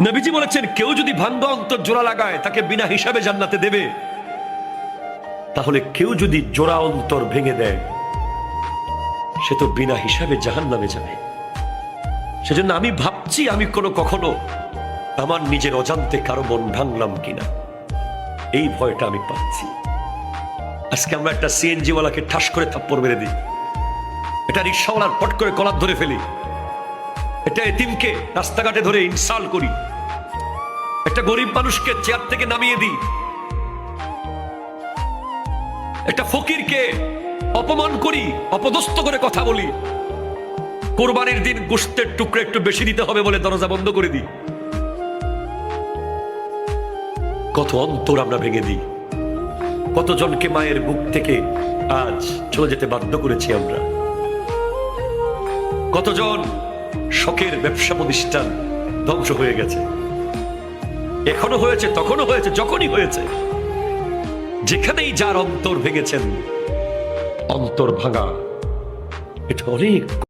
নবীজি বলেছেন, কেউ যদি ভাঙ্গা অন্তর জোড়া লাগায় তাকে বিনা হিসাবে জান্নাতে দেবে। তাহলে কেউ যদি জোড়া অন্তর ভেঙে দেয় সে তো বিনা হিসাবে জাহান্নামে যাবে। সেজন্য আমি ভাবছি আমি কখনো আমার নিজের অজান্তে কারো মন ভাঙলাম কিনা, এই ভয়টা আমি পাচ্ছি। আজকে আমরা একটা সিএনজি ওয়ালাকে ঠাস করে থাপ্পড় মেরে দিই, এটা রিক্সাওয়ালার পট করে কলার ধরে ফেলি, এটা এতিমকে রাস্তাঘাটে ধরে ইনসাল্ট করি, একটা গরিব মানুষকে চেয়ার থেকে নামিয়ে দিই, একটা ফকিরকে অপমান করি, অপদস্থ করে কথা বলি, কোরবানির দিন গোশতের টুকরো একটু বেশি দিতে হবে বলে দরজা বন্ধ করে দিই। কত অন্তর আমরা ভেঙে দিই, কতজনকে মায়ের বুক থেকে আজ চলে যেতে বাধ্য করেছি আমরা, কতজন শখের ব্যবসা প্রতিষ্ঠান ধ্বংস হয়ে গেছে, এখনো হয়েছে, তখনও হয়েছে, যখনই হয়েছে। যেখানেই যার অন্তর ভেঙেছেন, অন্তর ভাঙা এটা অনেক